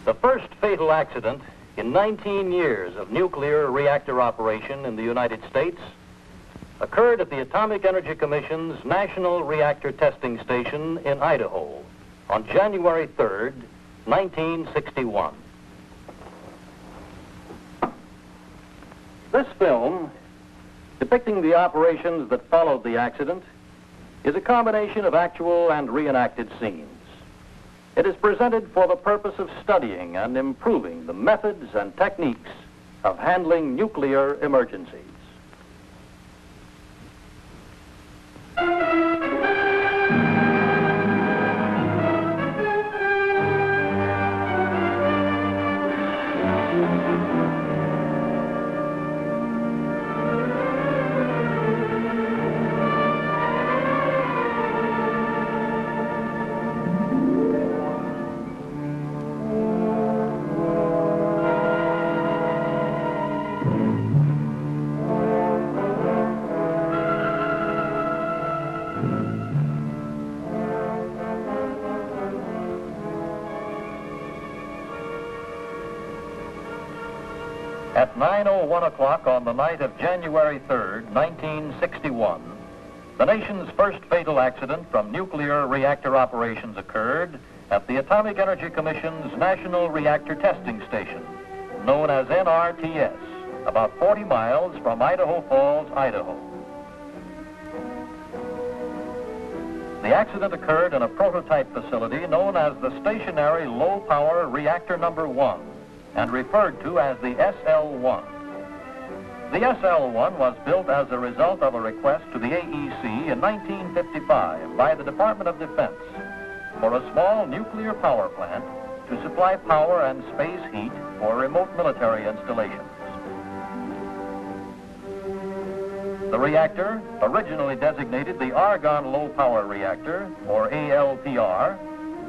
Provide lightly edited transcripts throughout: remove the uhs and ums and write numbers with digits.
The first fatal accident in 19 years of nuclear reactor operation in the United States occurred at the Atomic Energy Commission's National Reactor Testing Station in Idaho on January 3rd, 1961. This film, depicting the operations that followed the accident, is a combination of actual and reenacted scenes. It is presented for the purpose of studying and improving the methods and techniques of handling nuclear emergencies. At 9:01 o'clock on the night of January 3rd, 1961, the nation's first fatal accident from nuclear reactor operations occurred at the Atomic Energy Commission's National Reactor Testing Station, known as NRTS, about 40 miles from Idaho Falls, Idaho. The accident occurred in a prototype facility known as the Stationary Low Power Reactor Number 1, and referred to as the SL-1. The SL-1 was built as a result of a request to the AEC in 1955 by the Department of Defense for a small nuclear power plant to supply power and space heat for remote military installations. The reactor, originally designated the Argon Low Power Reactor, or ALPR,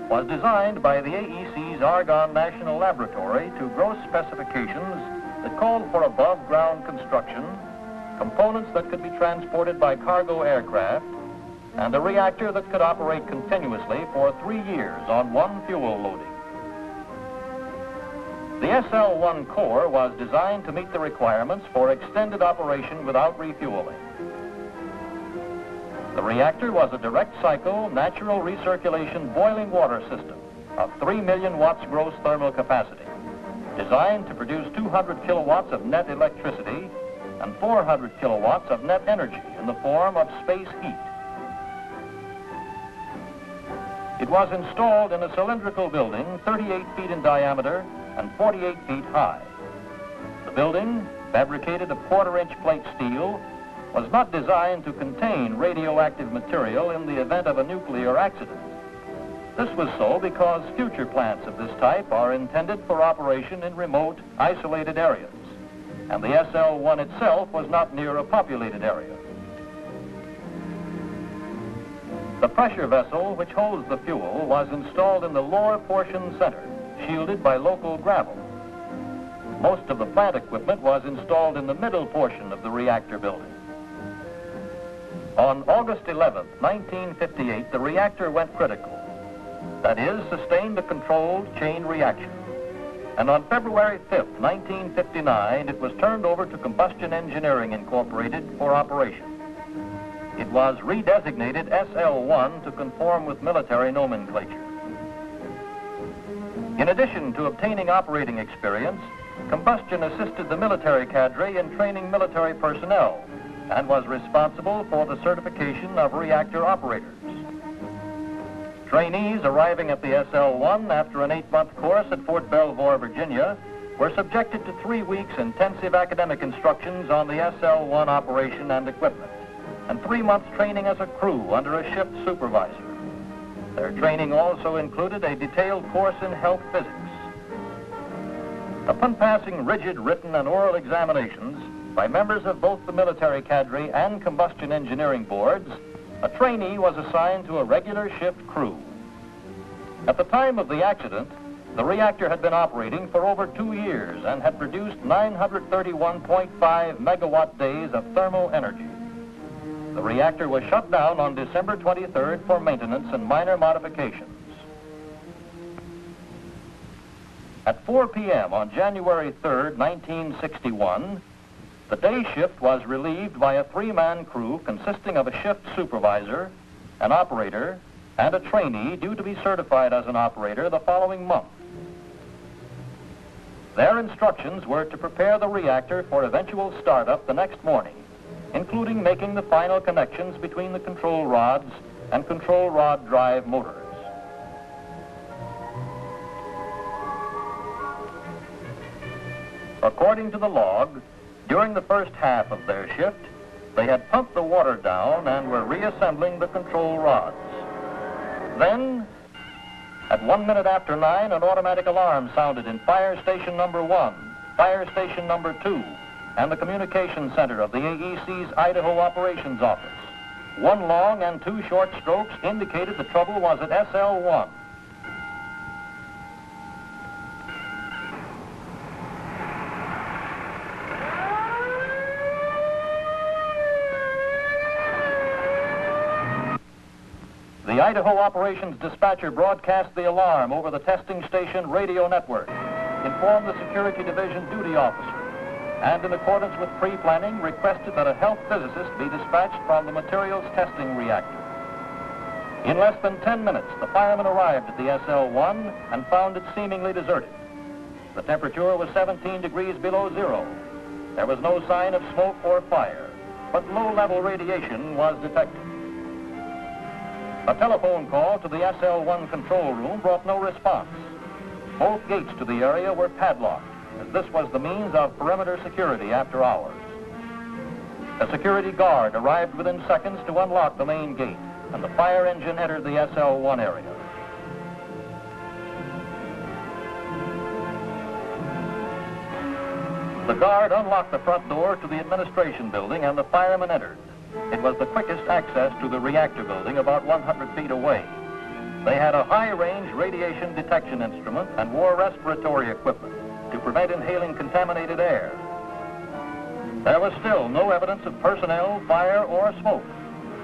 was designed by the AEC's Argonne National Laboratory to gross specifications that called for above-ground construction, components that could be transported by cargo aircraft, and a reactor that could operate continuously for 3 years on one fuel loading. The SL-1 core was designed to meet the requirements for extended operation without refueling. The reactor was a direct cycle, natural recirculation boiling water system of 3 million watts gross thermal capacity, designed to produce 200 kilowatts of net electricity and 400 kilowatts of net energy in the form of space heat. It was installed in a cylindrical building 38 feet in diameter and 48 feet high. The building, fabricated of quarter-inch plate steel, was not designed to contain radioactive material in the event of a nuclear accident. This was so because future plants of this type are intended for operation in remote, isolated areas, and the SL-1 itself was not near a populated area. The pressure vessel which holds the fuel was installed in the lower portion center, shielded by local gravel. Most of the plant equipment was installed in the middle portion of the reactor building. On August 11, 1958, the reactor went critical. That is, sustained a controlled chain reaction. And on February 5, 1959, it was turned over to Combustion Engineering Incorporated for operation. It was redesignated SL-1 to conform with military nomenclature. In addition to obtaining operating experience, Combustion assisted the military cadre in training military personnel and was responsible for the certification of reactor operators. Trainees arriving at the SL-1 after an 8-month course at Fort Belvoir, Virginia, were subjected to 3 weeks intensive academic instructions on the SL-1 operation and equipment, and 3 months training as a crew under a shift supervisor. Their training also included a detailed course in health physics. Upon passing rigid written and oral examinations by members of both the military cadre and combustion engineering boards, a trainee was assigned to a regular shift crew. At the time of the accident, the reactor had been operating for over 2 years and had produced 931.5 megawatt days of thermal energy. The reactor was shut down on December 23rd for maintenance and minor modifications. At 4 p.m. on January 3rd, 1961, the day shift was relieved by a three-man crew consisting of a shift supervisor, an operator, and a trainee due to be certified as an operator the following month. Their instructions were to prepare the reactor for eventual startup the next morning, including making the final connections between the control rods and control rod drive motors. According to the log, during the first half of their shift, they had pumped the water down and were reassembling the control rods. Then, at 1 minute after 9, an automatic alarm sounded in fire station number 1, fire station number 2, and the communication center of the AEC's Idaho Operations Office. 1 long and 2 short strokes indicated the trouble was at SL1. The Idaho Operations Dispatcher broadcast the alarm over the testing station radio network, informed the Security Division duty officer, and in accordance with pre-planning, requested that a health physicist be dispatched from the materials testing reactor. In less than 10 minutes, the firemen arrived at the SL1 and found it seemingly deserted. The temperature was 17 degrees below zero. There was no sign of smoke or fire, but low-level radiation was detected. A telephone call to the SL1 control room brought no response. Both gates to the area were padlocked, as this was the means of perimeter security after hours. A security guard arrived within seconds to unlock the main gate, and the fire engine entered the SL1 area. The guard unlocked the front door to the administration building, and the firemen entered. It was the quickest access to the reactor building, about 100 feet away. They had a high-range radiation detection instrument and wore respiratory equipment to prevent inhaling contaminated air. There was still no evidence of personnel, fire, or smoke.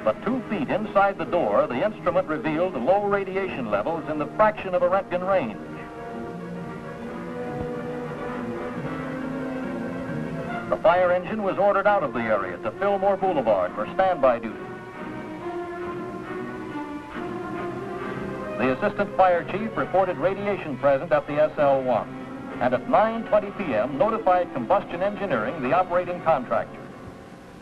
But 2 feet inside the door, the instrument revealed low radiation levels in the fraction of a Roentgen range. The fire engine was ordered out of the area to Fillmore Boulevard for standby duty. The assistant fire chief reported radiation present at the SL1, and at 9:20 p.m. notified Combustion Engineering, the operating contractor.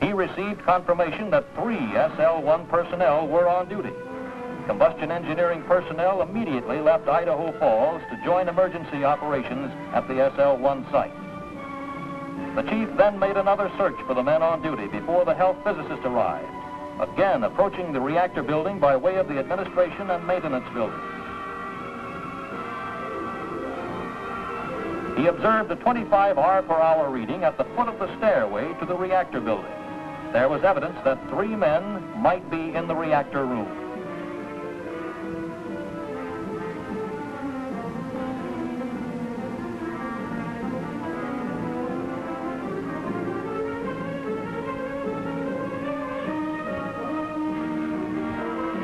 He received confirmation that 3 SL1 personnel were on duty. Combustion Engineering personnel immediately left Idaho Falls to join emergency operations at the SL1 site. The chief then made another search for the men on duty before the health physicist arrived, again approaching the reactor building by way of the administration and maintenance building. He observed a 25 R/hour reading at the foot of the stairway to the reactor building. There was evidence that 3 men might be in the reactor room.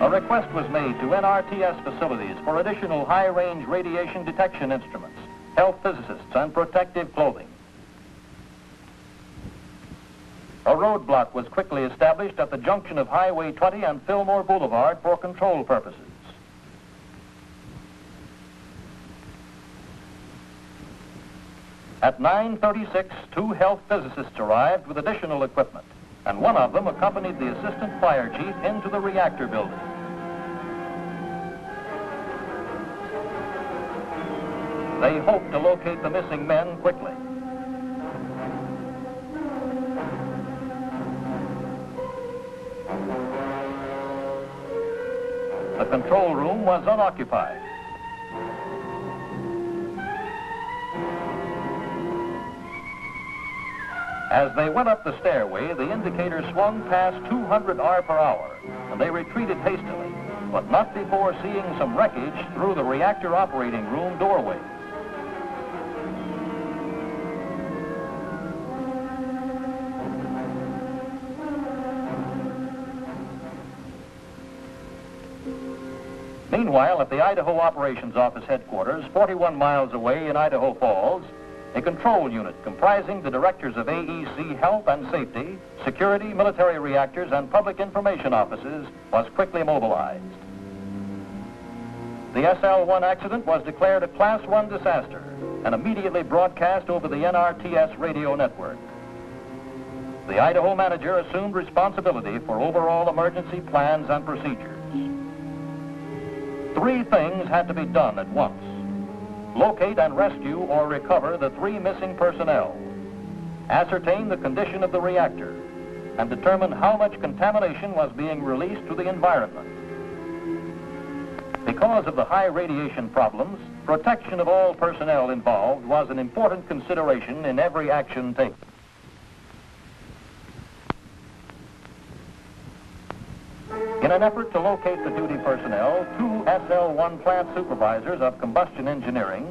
A request was made to NRTS facilities for additional high-range radiation detection instruments, health physicists, and protective clothing. A roadblock was quickly established at the junction of Highway 20 and Fillmore Boulevard for control purposes. At 9:36, 2 health physicists arrived with additional equipment, and one of them accompanied the assistant fire chief into the reactor building. They hoped to locate the missing men quickly. The control room was unoccupied. As they went up the stairway, the indicator swung past 200 R/hour, and they retreated hastily, but not before seeing some wreckage through the reactor operating room doorway. Meanwhile, at the Idaho Operations Office headquarters, 41 miles away in Idaho Falls, a control unit comprising the directors of AEC Health and Safety, Security, Military Reactors, and Public Information Offices was quickly mobilized. The SL-1 accident was declared a Class 1 disaster and immediately broadcast over the NRTS radio network. The Idaho manager assumed responsibility for overall emergency plans and procedures. 3 things had to be done at once: locate and rescue or recover the 3 missing personnel, ascertain the condition of the reactor, and determine how much contamination was being released to the environment. Because of the high radiation problems, protection of all personnel involved was an important consideration in every action taken. In an effort to locate the duty personnel, 2 SL-1 plant supervisors of combustion engineering,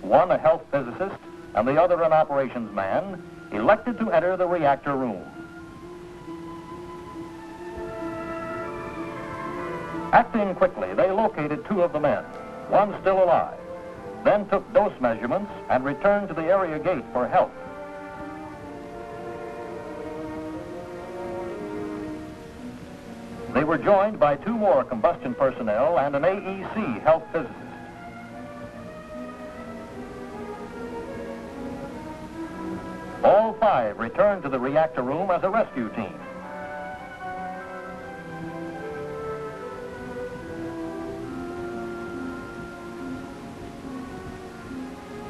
one a health physicist and the other an operations man, elected to enter the reactor room. Acting quickly, they located 2 of the men, one still alive, then took dose measurements and returned to the area gate for help. They were joined by 2 more combustion personnel and an AEC health physicist. All 5 returned to the reactor room as a rescue team.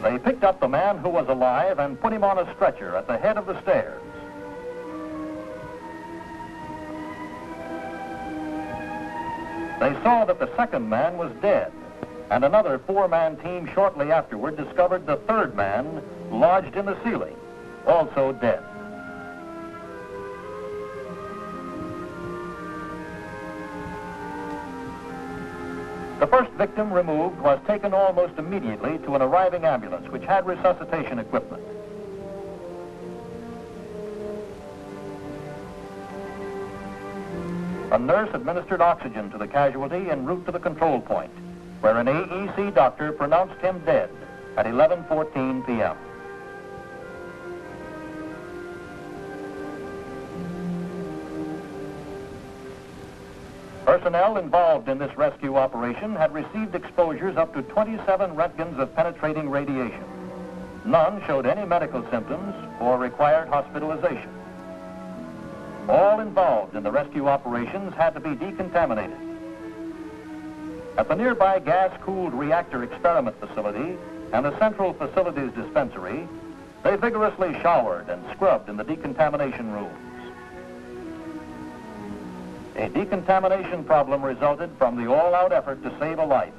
They picked up the man who was alive and put him on a stretcher at the head of the stairs. They saw that the second man was dead, and another 4-man team shortly afterward discovered the 3rd man lodged in the ceiling, also dead. The first victim removed was taken almost immediately to an arriving ambulance which had resuscitation equipment. A nurse administered oxygen to the casualty en route to the control point, where an AEC doctor pronounced him dead at 11:14 p.m. Personnel involved in this rescue operation had received exposures up to 27 Roentgens of penetrating radiation. None showed any medical symptoms or required hospitalization. All involved in the rescue operations had to be decontaminated. At the nearby gas-cooled reactor experiment facility and the Central Facilities Dispensary, they vigorously showered and scrubbed in the decontamination rooms. A decontamination problem resulted from the all-out effort to save a life.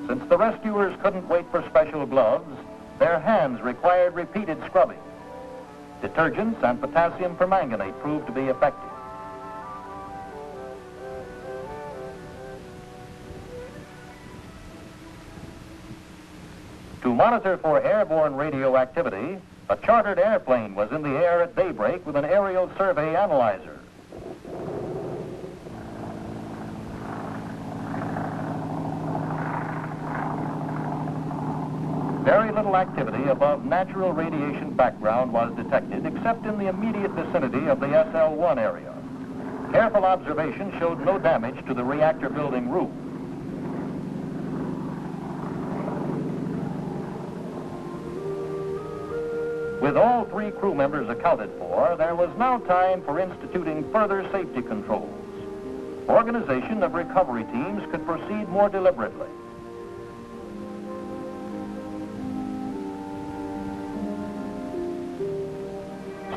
Since the rescuers couldn't wait for special gloves, their hands required repeated scrubbing. Detergents and potassium permanganate proved to be effective. To monitor for airborne radioactivity, a chartered airplane was in the air at daybreak with an aerial survey analyzer. Very little activity above natural radiation background was detected, except in the immediate vicinity of the SL-1 area. Careful observation showed no damage to the reactor building roof. With all 3 crew members accounted for, there was now time for instituting further safety controls. Organization of recovery teams could proceed more deliberately.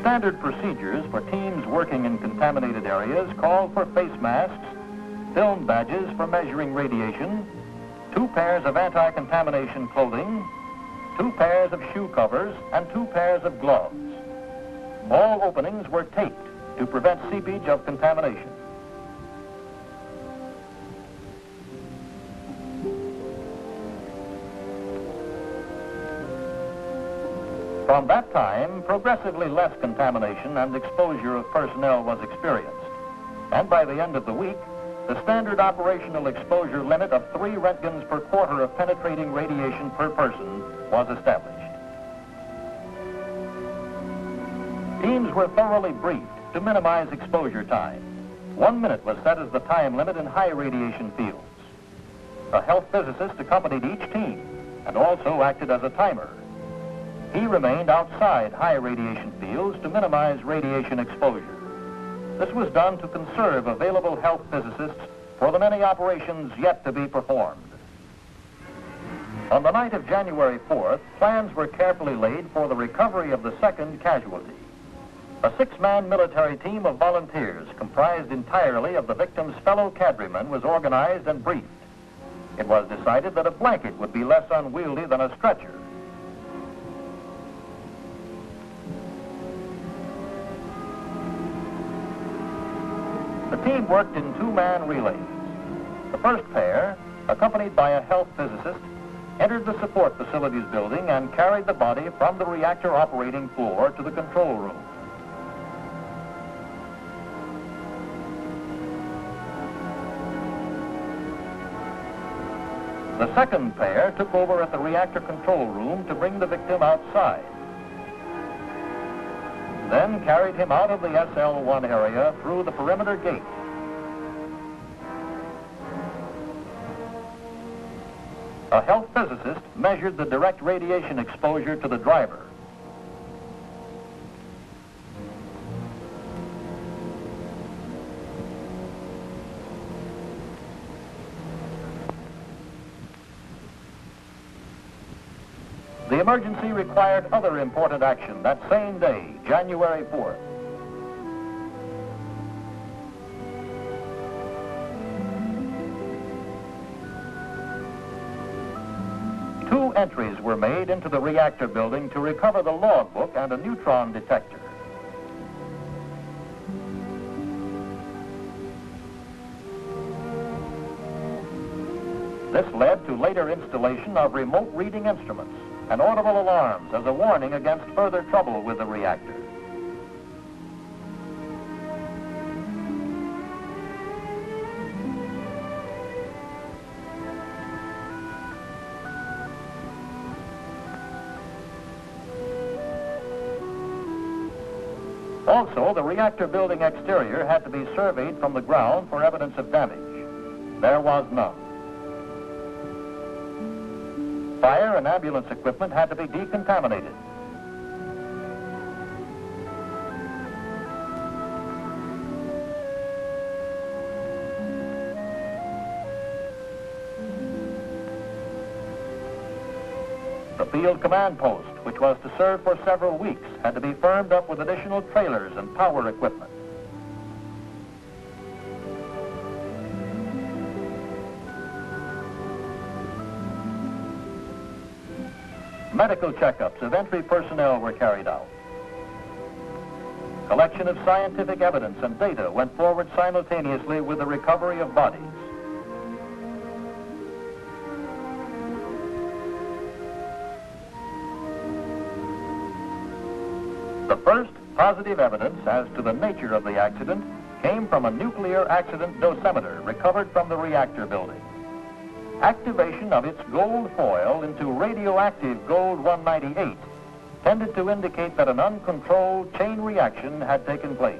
Standard procedures for teams working in contaminated areas called for face masks, film badges for measuring radiation, 2 pairs of anti-contamination clothing, 2 pairs of shoe covers, and 2 pairs of gloves. All openings were taped to prevent seepage of contamination. From that time, progressively less contamination and exposure of personnel was experienced. And by the end of the week, the standard operational exposure limit of 3 Roentgens per quarter of penetrating radiation per person was established. Teams were thoroughly briefed to minimize exposure time. 1 minute was set as the time limit in high radiation fields. A health physicist accompanied each team and also acted as a timer. He remained outside high radiation fields to minimize radiation exposure. This was done to conserve available health physicists for the many operations yet to be performed. On the night of January 4th, plans were carefully laid for the recovery of the second casualty. A 6-man military team of volunteers comprised entirely of the victim's fellow cadremen was organized and briefed. It was decided that a blanket would be less unwieldy than a stretcher. The team worked in 2-man relays. The first pair, accompanied by a health physicist, entered the support facilities building and carried the body from the reactor operating floor to the control room. The second pair took over at the reactor control room to bring the victim outside, then carried him out of the SL1 area through the perimeter gate. A health physicist measured the direct radiation exposure to the driver. The emergency required other important action that same day, January 4th. Two entries were made into the reactor building to recover the logbook and a neutron detector. This led to later installation of remote reading instruments and audible alarms as a warning against further trouble with the reactor. Also, the reactor building exterior had to be surveyed from the ground for evidence of damage. There was none. Fire and ambulance equipment had to be decontaminated. The field command post, which was to serve for several weeks, had to be firmed up with additional trailers and power equipment. Medical checkups of entry personnel were carried out. Collection of scientific evidence and data went forward simultaneously with the recovery of bodies. The first positive evidence as to the nature of the accident came from a nuclear accident dosimeter recovered from the reactor building. Activation of its gold foil into radioactive gold-198 tended to indicate that an uncontrolled chain reaction had taken place.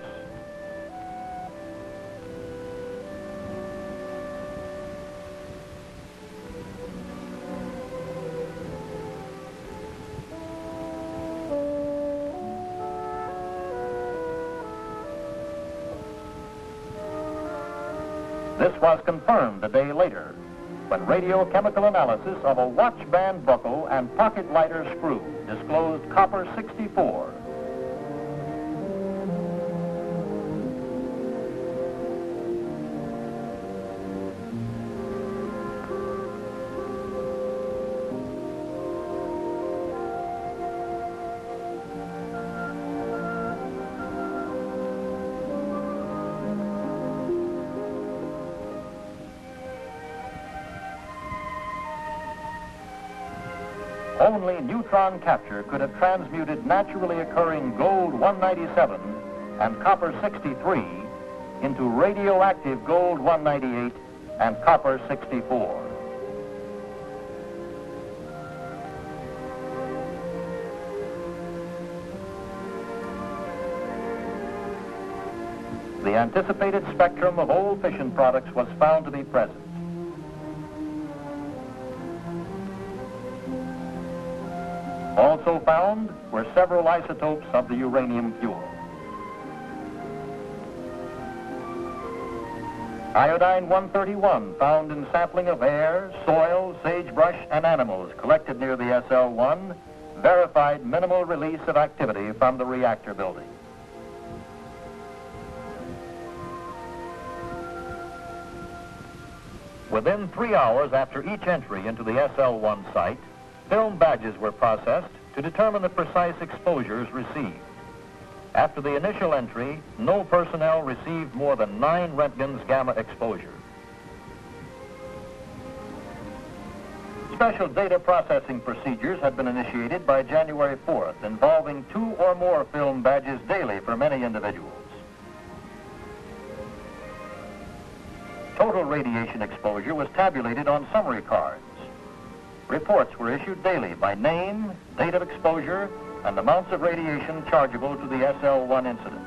This was confirmed a day later, when radiochemical analysis of a watch band buckle and pocket lighter screw disclosed copper 64. Only neutron capture could have transmuted naturally occurring gold-197 and copper-63 into radioactive gold-198 and copper-64. The anticipated spectrum of old fission products was found to be present. Also found were several isotopes of the uranium fuel. Iodine-131 found in sampling of air, soil, sagebrush, and animals collected near the SL-1 verified minimal release of activity from the reactor building. Within 3 hours after each entry into the SL-1 site, film badges were processed to determine the precise exposures received. After the initial entry, no personnel received more than 9 Röntgen's gamma exposure. Special data processing procedures had been initiated by January 4th, involving 2 or more film badges daily for many individuals. Total radiation exposure was tabulated on summary cards. Reports were issued daily by name, date of exposure, and amounts of radiation chargeable to the SL-1 incident.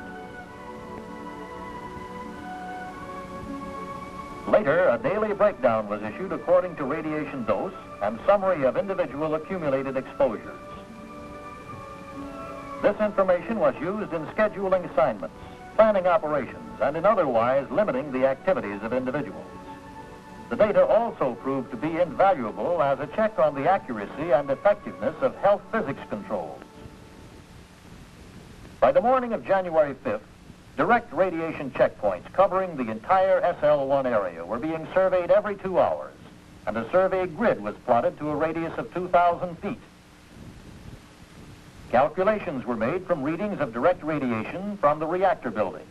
Later, a daily breakdown was issued according to radiation dose and summary of individual accumulated exposures. This information was used in scheduling assignments, planning operations, and in otherwise limiting the activities of individuals. The data also proved to be invaluable as a check on the accuracy and effectiveness of health physics controls. By the morning of January 5th, direct radiation checkpoints covering the entire SL-1 area were being surveyed every 2 hours, and a survey grid was plotted to a radius of 2,000 feet. Calculations were made from readings of direct radiation from the reactor building.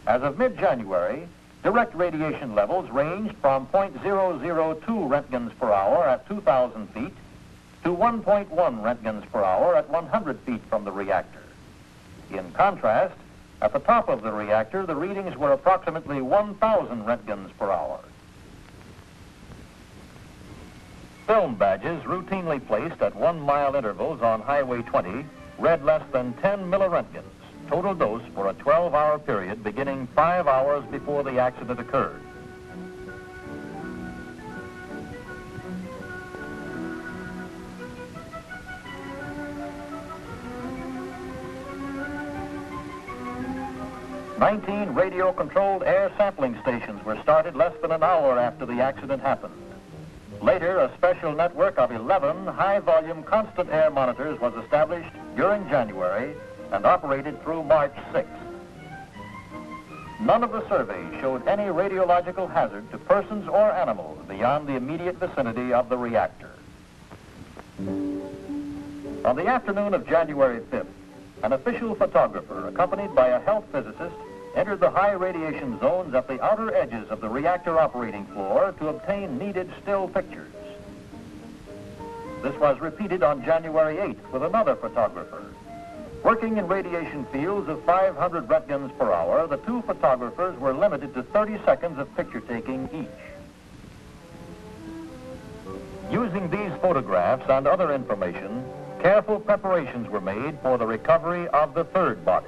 As of mid-January, direct radiation levels ranged from 0.002 Röntgens per hour at 2,000 feet to 1.1 Röntgens per hour at 100 feet from the reactor. In contrast, at the top of the reactor, the readings were approximately 1,000 Röntgens per hour. Film badges routinely placed at 1 mile intervals on Highway 20 read less than 10 milliröntgens, total dose for a 12-hour period beginning 5 hours before the accident occurred. "19 radio-controlled air sampling stations were started less than an hour after the accident happened. Later, a special network of 11 high-volume constant air monitors was established during January and operated through March 6th. None of the surveys showed any radiological hazard to persons or animals beyond the immediate vicinity of the reactor. On the afternoon of January 5th, an official photographer, accompanied by a health physicist, entered the high radiation zones at the outer edges of the reactor operating floor to obtain needed still pictures. This was repeated on January 8th with another photographer. Working in radiation fields of 500 Röntgens per hour, the 2 photographers were limited to 30 seconds of picture taking each. Using these photographs and other information, careful preparations were made for the recovery of the third body.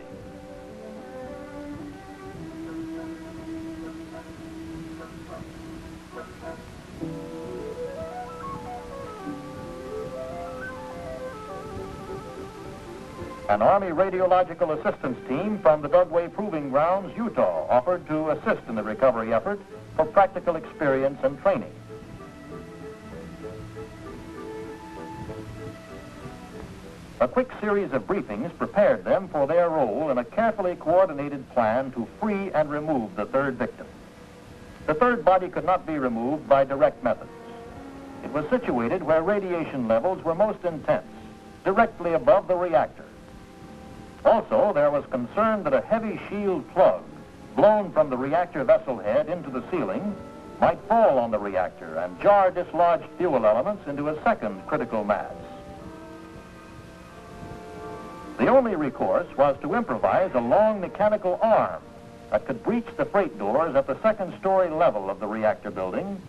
An Army Radiological Assistance Team from the Dugway Proving Grounds, Utah, offered to assist in the recovery effort for practical experience and training. A quick series of briefings prepared them for their role in a carefully coordinated plan to free and remove the third victim. The third body could not be removed by direct methods. It was situated where radiation levels were most intense, directly above the reactor. Also, there was concern that a heavy shield plug, blown from the reactor vessel head into the ceiling, might fall on the reactor and jar dislodged fuel elements into a second critical mass. The only recourse was to improvise a long mechanical arm that could breach the freight doors at the second-story level of the reactor building,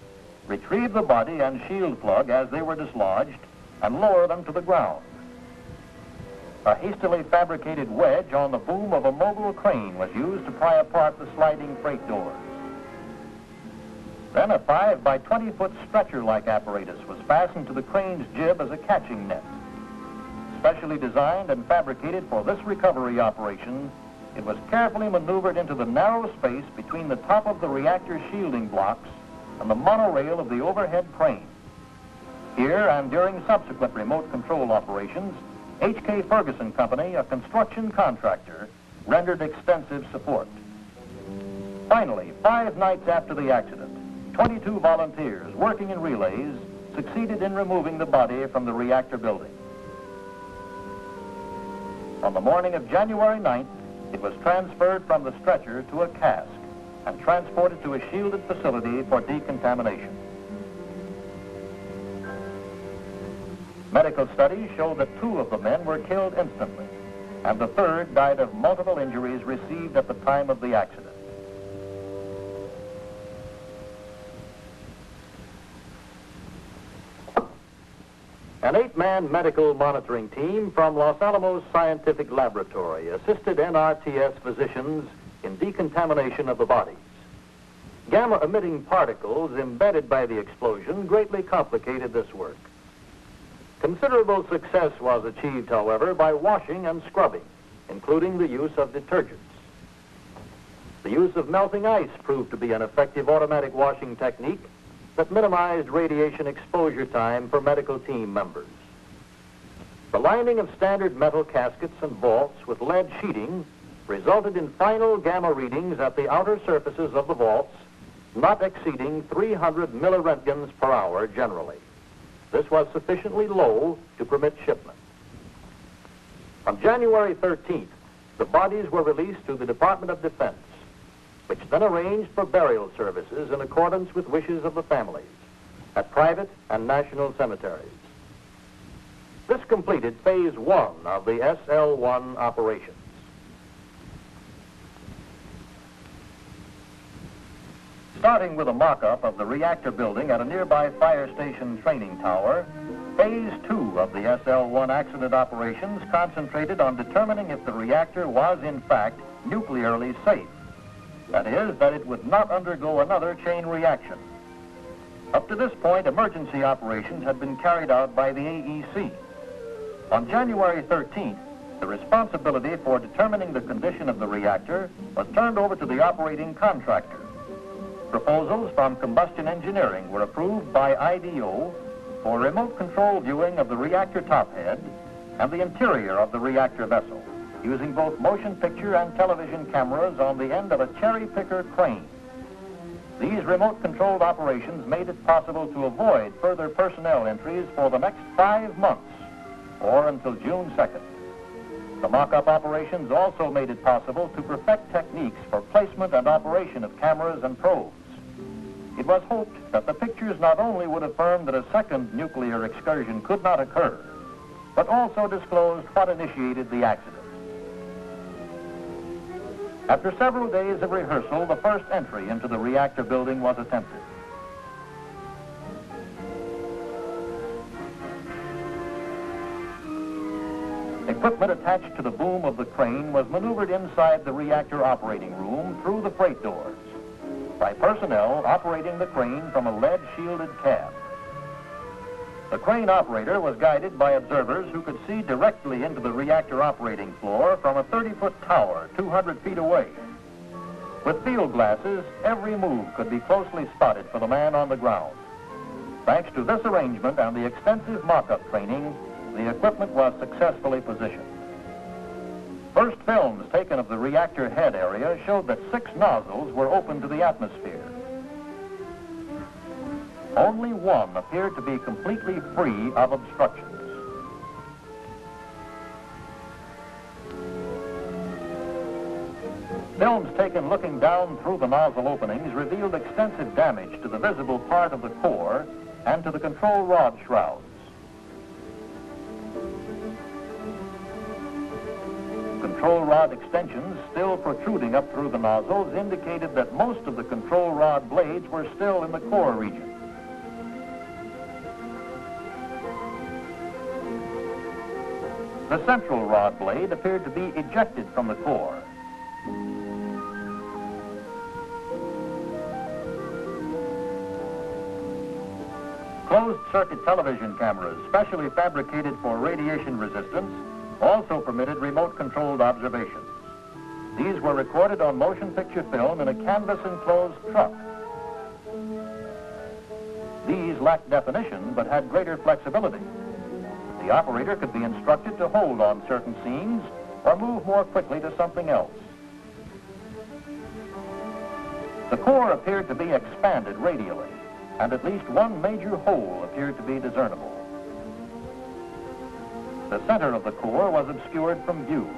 retrieve the body and shield plug as they were dislodged, and lower them to the ground. A hastily fabricated wedge on the boom of a mobile crane was used to pry apart the sliding freight doors. Then a 5 by 20-foot stretcher-like apparatus was fastened to the crane's jib as a catching net. Specially designed and fabricated for this recovery operation, it was carefully maneuvered into the narrow space between the top of the reactor shielding blocks and the monorail of the overhead crane. Here and during subsequent remote control operations, H.K. Ferguson Company, a construction contractor, rendered extensive support. Finally, 5 nights after the accident, 22 volunteers working in relays succeeded in removing the body from the reactor building. On the morning of January 9th, it was transferred from the stretcher to a cask and transported to a shielded facility for decontamination. Medical studies showed that 2 of the men were killed instantly, and the 3rd died of multiple injuries received at the time of the accident. An 8-man medical monitoring team from Los Alamos Scientific Laboratory assisted NRTS physicians in decontamination of the bodies. Gamma-emitting particles embedded by the explosion greatly complicated this work. Considerable success was achieved, however, by washing and scrubbing, including the use of detergents. The use of melting ice proved to be an effective automatic washing technique that minimized radiation exposure time for medical team members. The lining of standard metal caskets and vaults with lead sheeting resulted in final gamma readings at the outer surfaces of the vaults not exceeding 300 milliroentgens per hour generally. This was sufficiently low to permit shipment. On January 13th, the bodies were released to the Department of Defense, which then arranged for burial services in accordance with wishes of the families at private and national cemeteries. This completed phase 1 of the SL-1 operations. Starting with a mock-up of the reactor building at a nearby fire station training tower, phase 2 of the SL-1 accident operations concentrated on determining if the reactor was in fact nuclearly safe. That is, that it would not undergo another chain reaction. Up to this point, emergency operations had been carried out by the AEC. On January 13th, the responsibility for determining the condition of the reactor was turned over to the operating contractor. Proposals from Combustion Engineering were approved by IDO for remote control viewing of the reactor top head and the interior of the reactor vessel, using both motion picture and television cameras on the end of a cherry picker crane. These remote-controlled operations made it possible to avoid further personnel entries for the next 5 months, or until June 2nd. The mock-up operations also made it possible to perfect techniques for placement and operation of cameras and probes. It was hoped that the pictures not only would affirm that a second nuclear excursion could not occur, but also disclosed what initiated the accident. After several days of rehearsal, the first entry into the reactor building was attempted. Equipment attached to the boom of the crane was maneuvered inside the reactor operating room through the freight doors by personnel operating the crane from a lead-shielded cab. The crane operator was guided by observers who could see directly into the reactor operating floor from a 30-foot tower 200 feet away. With field glasses, every move could be closely spotted for the man on the ground. Thanks to this arrangement and the extensive mock-up training, the equipment was successfully positioned. First films taken of the reactor head area showed that 6 nozzles were open to the atmosphere. Only one appeared to be completely free of obstructions. Films taken looking down through the nozzle openings revealed extensive damage to the visible part of the core and to the control rod shrouds. control rod extensions still protruding up through the nozzles indicated that most of the control rod blades were still in the core region. The central rod blade appeared to be ejected from the core. Closed-circuit television cameras, specially fabricated for radiation resistance, also permitted remote-controlled observations. These were recorded on motion picture film in a canvas-enclosed truck. These lacked definition but had greater flexibility. The operator could be instructed to hold on certain scenes or move more quickly to something else. The core appeared to be expanded radially, and at least one major hole appeared to be discernible. The center of the core was obscured from view.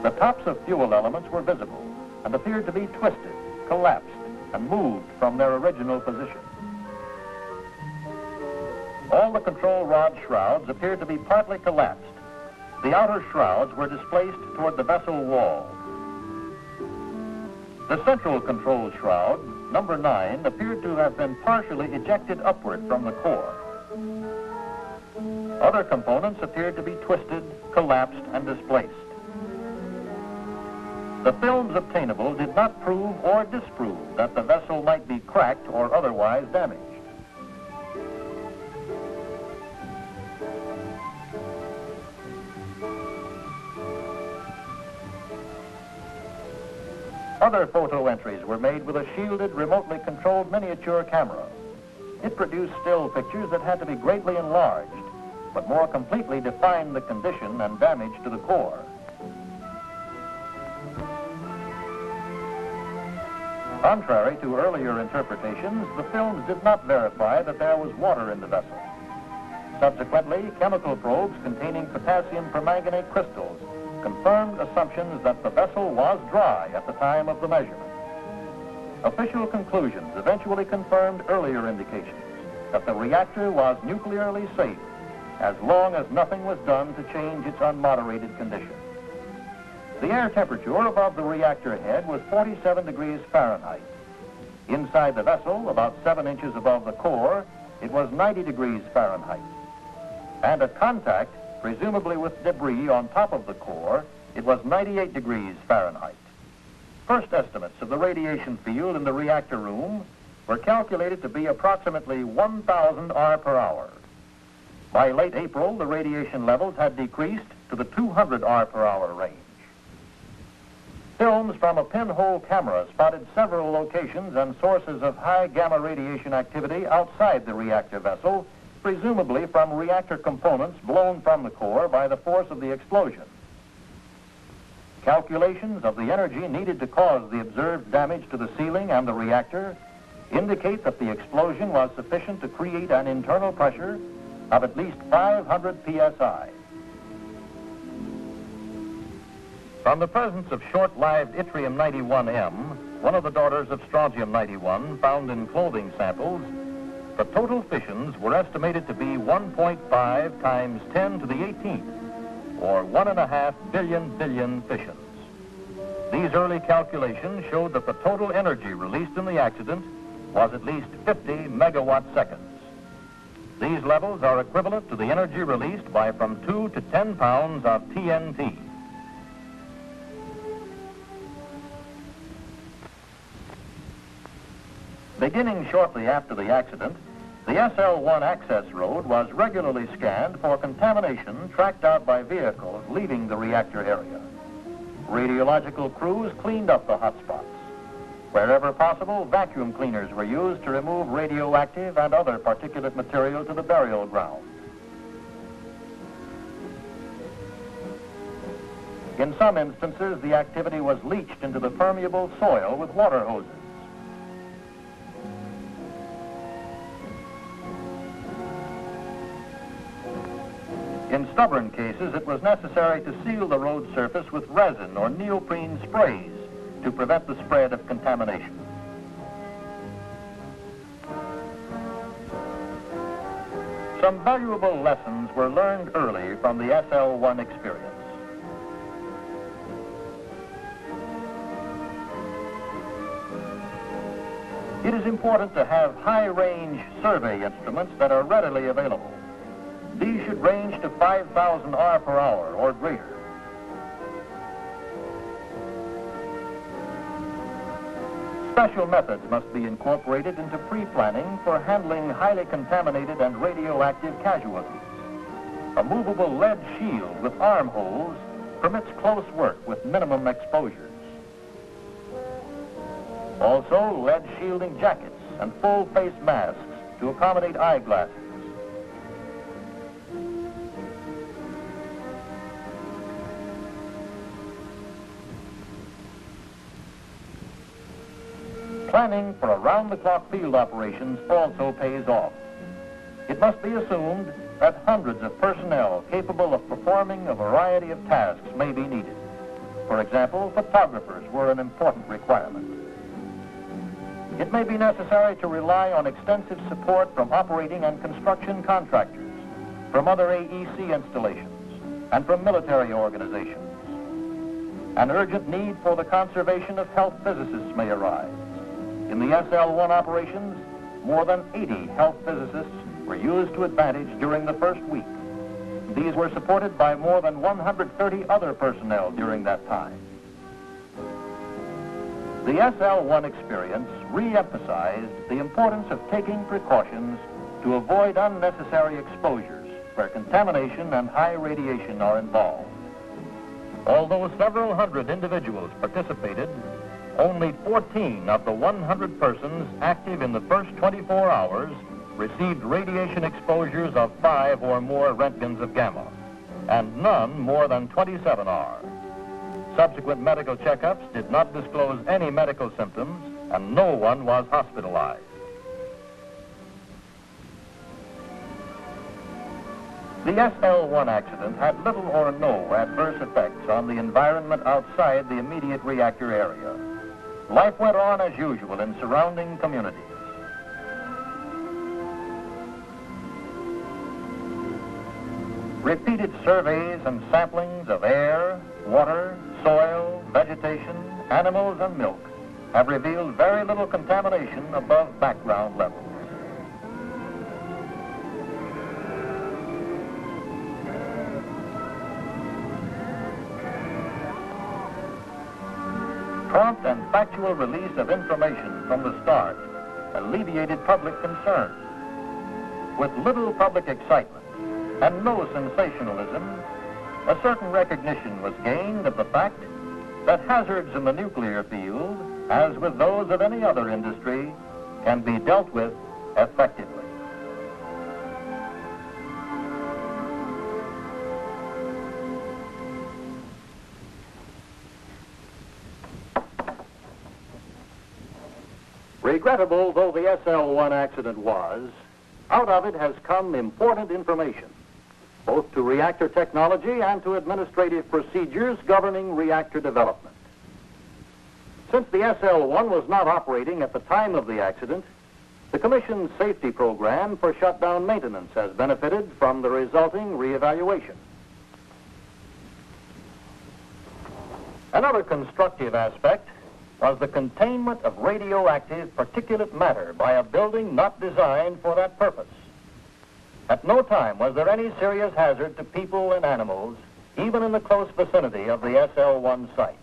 The tops of fuel elements were visible and appeared to be twisted, collapsed, and moved from their original position. All the control rod shrouds appeared to be partly collapsed. The outer shrouds were displaced toward the vessel wall. The central control shroud, number 9, appeared to have been partially ejected upward from the core. Other components appeared to be twisted, collapsed, and displaced. The films obtainable did not prove or disprove that the vessel might be cracked or otherwise damaged. Other photo entries were made with a shielded, remotely controlled miniature camera. It produced still pictures that had to be greatly enlarged, but more completely defined the condition and damage to the core. Contrary to earlier interpretations, the films did not verify that there was water in the vessel. Subsequently, chemical probes containing potassium permanganate crystals confirmed assumptions that the vessel was dry at the time of the measurement. Official conclusions eventually confirmed earlier indications that the reactor was nuclearly safe as long as nothing was done to change its unmoderated condition. The air temperature above the reactor head was 47 degrees Fahrenheit. Inside the vessel, about 7 inches above the core, it was 90 degrees Fahrenheit. And at contact, presumably with debris on top of the core, it was 98 degrees Fahrenheit. First estimates of the radiation field in the reactor room were calculated to be approximately 1,000 R per hour. By late April, the radiation levels had decreased to the 200 R per hour range. Films from a pinhole camera spotted several locations and sources of high gamma radiation activity outside the reactor vessel, presumably from reactor components blown from the core by the force of the explosion. Calculations of the energy needed to cause the observed damage to the ceiling and the reactor indicate that the explosion was sufficient to create an internal pressure of at least 500 psi. From the presence of short-lived yttrium-91M, one of the daughters of strontium-91 found in clothing samples, the total fissions were estimated to be 1.5 times 10 to the 18th, or 1.5 billion fissions. These early calculations showed that the total energy released in the accident was at least 50 megawatt seconds. These levels are equivalent to the energy released by from 2 to 10 pounds of TNT. Beginning shortly after the accident, the SL-1 access road was regularly scanned for contamination tracked out by vehicles leaving the reactor area. Radiological crews cleaned up the hotspots. Wherever possible, vacuum cleaners were used to remove radioactive and other particulate material to the burial ground. In some instances, the activity was leached into the permeable soil with water hoses. In stubborn cases, it was necessary to seal the road surface with resin or neoprene sprays to prevent the spread of contamination. Some valuable lessons were learned early from the SL-1 experience. It is important to have high-range survey instruments that are readily available. These should range to 5,000 R per hour or greater. Special methods must be incorporated into pre-planning for handling highly contaminated and radioactive casualties. A movable lead shield with armholes permits close work with minimum exposures. Also, lead shielding jackets and full-face masks to accommodate eyeglasses. Planning for around-the-clock field operations also pays off. It must be assumed that hundreds of personnel capable of performing a variety of tasks may be needed. For example, photographers were an important requirement. It may be necessary to rely on extensive support from operating and construction contractors, from other AEC installations, and from military organizations. An urgent need for the conservation of health physicists may arise. In the SL-1 operations, more than 80 health physicists were used to advantage during the first week. These were supported by more than 130 other personnel during that time. The SL-1 experience re-emphasized the importance of taking precautions to avoid unnecessary exposures where contamination and high radiation are involved. Although several hundred individuals participated, only 14 of the 100 persons active in the first 24 hours received radiation exposures of 5 or more Roentgens of gamma, and none more than 27 R. Subsequent medical checkups did not disclose any medical symptoms, and no one was hospitalized. The SL-1 accident had little or no adverse effects on the environment outside the immediate reactor area. Life went on as usual in surrounding communities. Repeated surveys and samplings of air, water, soil, vegetation, animals, and milk have revealed very little contamination above background levels. Prompt and factual release of information from the start alleviated public concern. With little public excitement and no sensationalism, a certain recognition was gained of the fact that hazards in the nuclear field, as with those of any other industry, can be dealt with effectively. Regrettable though the SL-1 accident was, out of it has come important information, both to reactor technology and to administrative procedures governing reactor development. Since the SL-1 was not operating at the time of the accident, the Commission's safety program for shutdown maintenance has benefited from the resulting reevaluation. Another constructive aspect was the containment of radioactive particulate matter by a building not designed for that purpose. At no time was there any serious hazard to people and animals, even in the close vicinity of the SL-1 site.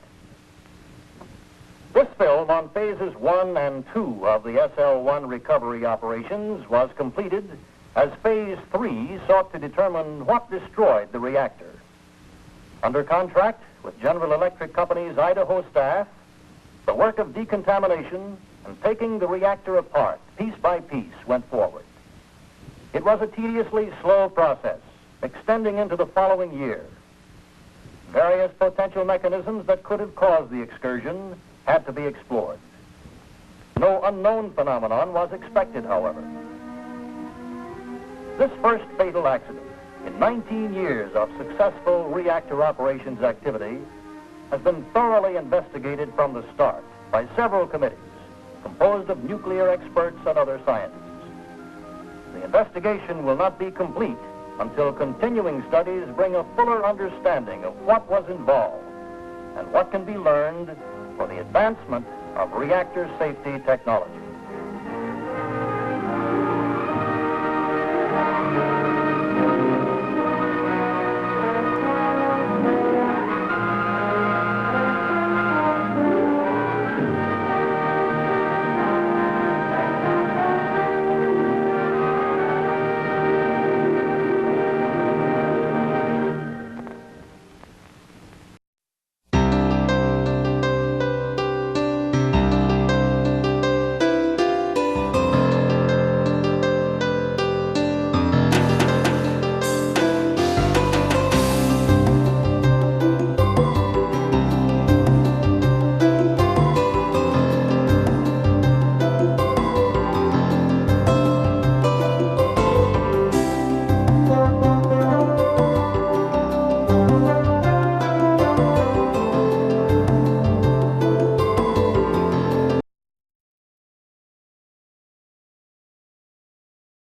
This film on phases 1 and 2 of the SL-1 recovery operations was completed as phase 3 sought to determine what destroyed the reactor. Under contract with General Electric Company's Idaho staff, the work of decontamination and taking the reactor apart piece by piece went forward. It was a tediously slow process, extending into the following year. Various potential mechanisms that could have caused the excursion had to be explored. No unknown phenomenon was expected, however. This first fatal accident in 19 years of successful reactor operations activity has been thoroughly investigated from the start by several committees composed of nuclear experts and other scientists. the investigation will not be complete until continuing studies bring a fuller understanding of what was involved and what can be learned for the advancement of reactor safety technology.